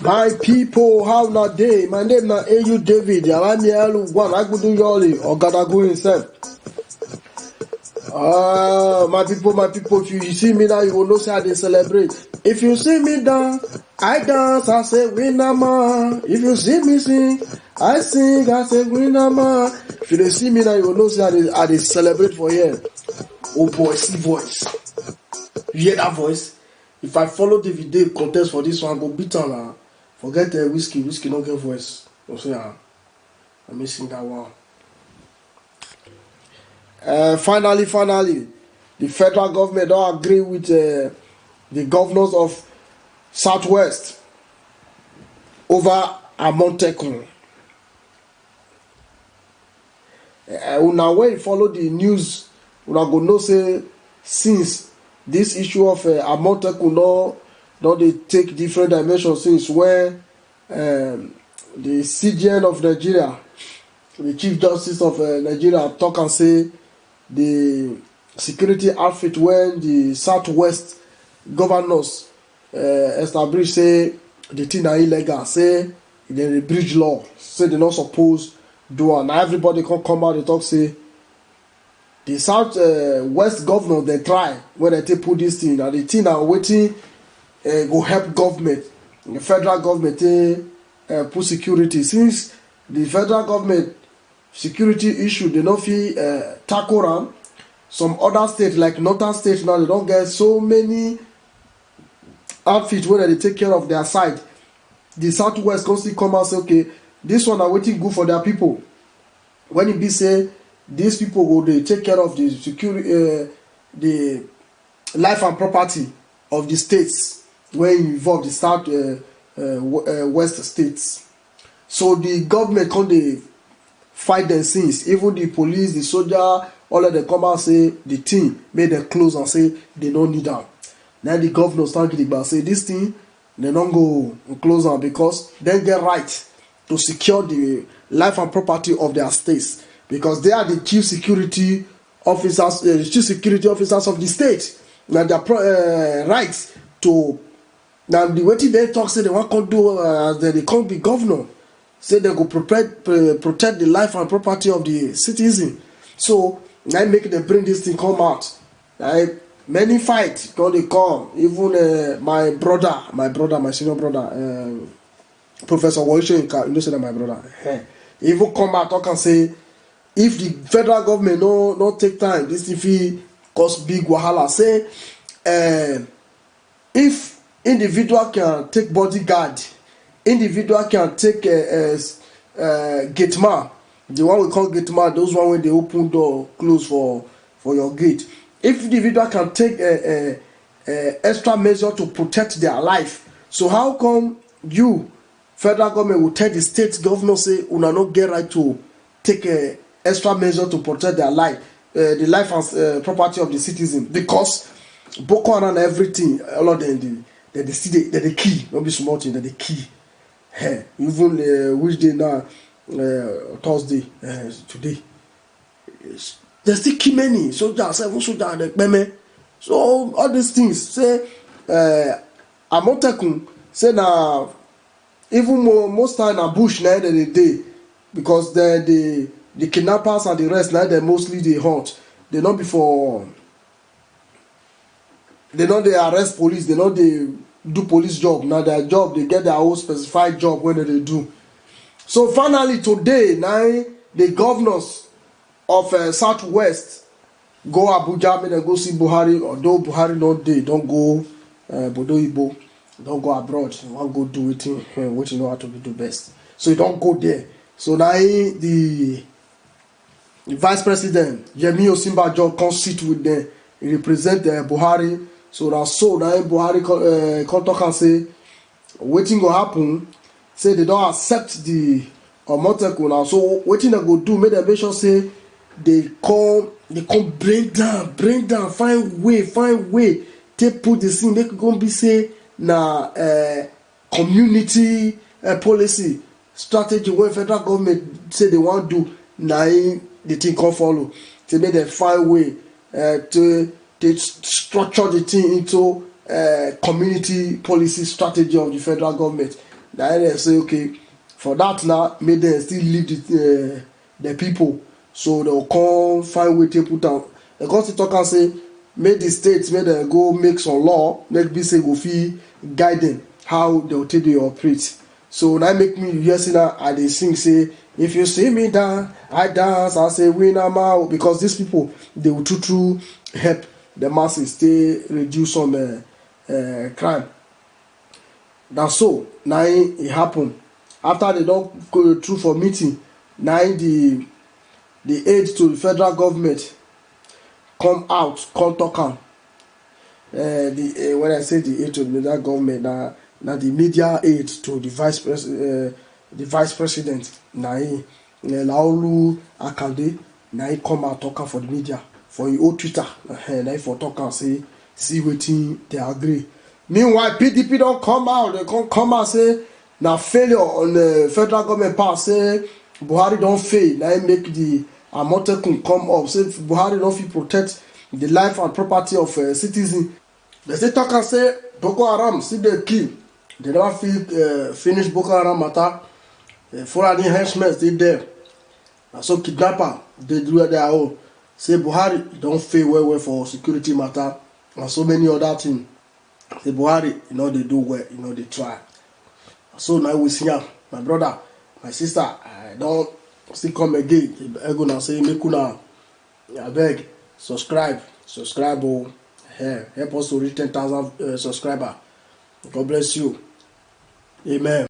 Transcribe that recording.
My people, how na day? My name na AU David. I'm here one. I go do yoli or gotta go himself. My people, if you see me now, you will know say I dey celebrate. If you see me dance, I dance, I say winama. If you see me sing, I sing, I say winama. If you don't see me now, you will know say I dey celebrate for here. Oh boy, see voice. You hear that voice? If I follow David Day contest for this one, I go beat am now. Forget whiskey no get voice. You say I'm missing that one. Finally, the federal government don't agree with the governors of Southwest over Amotekun. Now when you follow the news, una go know say since this issue of Amotekun don't they take different dimensions since when the CGN of Nigeria, the Chief Justice of Nigeria, talk and say the security outfit when the Southwest governors established say the thing are illegal, say they breach law, say they not supposed do it. Now everybody can come out and talk say the South West governor they try when they put this thing and the thing are waiting go help government, the federal government put security since the federal government security issue they no fit tackle am. Some other states like northern states now they don't get so many outfits where they take care of their side. The Southwest constantly come and say okay this one are waiting good for their people. When it be say these people go they take care of the security the life and property of the states when involve the South West states. So the government come they fight them since even the police, the soldier, all of them come and say the thing made them close and say they don't need them. Now the governor start getting back say this thing they don't go close on because they get right to secure the life and property of their states because they are the chief security officers, of the state. Now their rights to now the way they talk say they want to do they can't be governor. Say they go protect the life and property of the citizen. So now make them bring this thing come out. Like many fight when they come. Even my senior brother, Professor Woishe, you know say that my brother. Even come out talk and say if the federal government no take time, this if he cause big wahala. Say if individual can take bodyguard, individual can take gate man, the one we call gate man, those one when they open door close for your gate. If individual can take extra measure to protect their life, so how come you federal government will tell the state governor say una no get right to take extra measure to protect their life, the life and property of the citizen? Because Boko Haram and everything, all of them they the key, not be small thing, they the key. Even which day now, Thursday, today, they still kill many soldiers, 7 soldiers, like so all these things say Amotekun say now even most time na bush na they dey because the kidnappers and the rest now they mostly they hunt. They not before. They know they arrest police, they know they do police job. Now their job, they get their own specified job when they do. So finally today, now the governors of Southwest go Abuja, and go see Buhari. Although Buhari not dey, don't go Bodo Igbo, don't go abroad. You want go do it, what you know how to do best. So you don't go there. So now the Vice President Yemi Osinbajo come sit with them. He represent Buhari. So now Buhari come talk and say wetin go happen, say they don't accept the Amotekun now. So wetin they go do, make them make sure say they come break down, find way take put the thing, make it go be say na community policy strategy wey federal government say they want do, na the thing come follow. Say make them find way to structure the thing into community policy strategy of the federal government. na dem say okay for that now make dem still leave the people so dem come find way to put am. Dem come still talk am say make the state make dem go make some law make be say go fit guide dem how dem take dey operate. So na make me hear say na I dey sing say if you see me dance I dance, I say win am out, because these people dey will true help the masses stay reduce some crime. Na so na e happen after they don go through for meeting. Na the aid to the federal government come out come talk am. When I say the aid to the federal government, na the media aid to the vice president. Na Laolu Akande na he come out talk am for the media for him own Twitter. Na he for talk am say see wetin they agree. Meanwhile PDP don come out, they come out say na failure on the federal government part, say Buhari don fail. Na him make the Amotekun come up, say Buhari don fit protect the life and property of citizens. They say talk am say Boko Haram still dey kill, they never fit finish Boko Haram matter. Fulani henchmen dey there, na so kidnapper dey do their own. Say Buhari don fail well for security matter and so many other things. Say Buhari dey do well, dey try. So now we see am, my brother, my sister, I don still come again. I go now say make una abeg subscribe oh, help us to reach 10,000 subscribers. God bless you, amen.